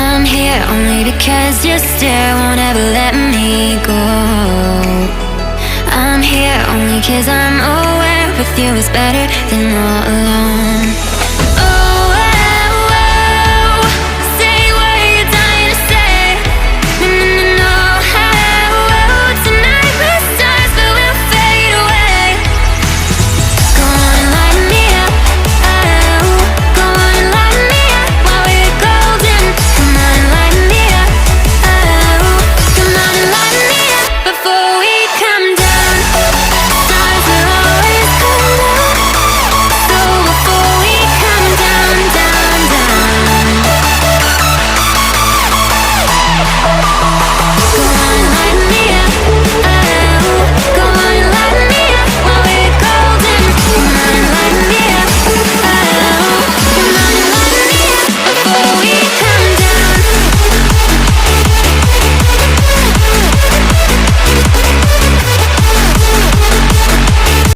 I'm here only because your stare won't ever let me go. I'm here only 'cause I'm aware with you is better than all alone.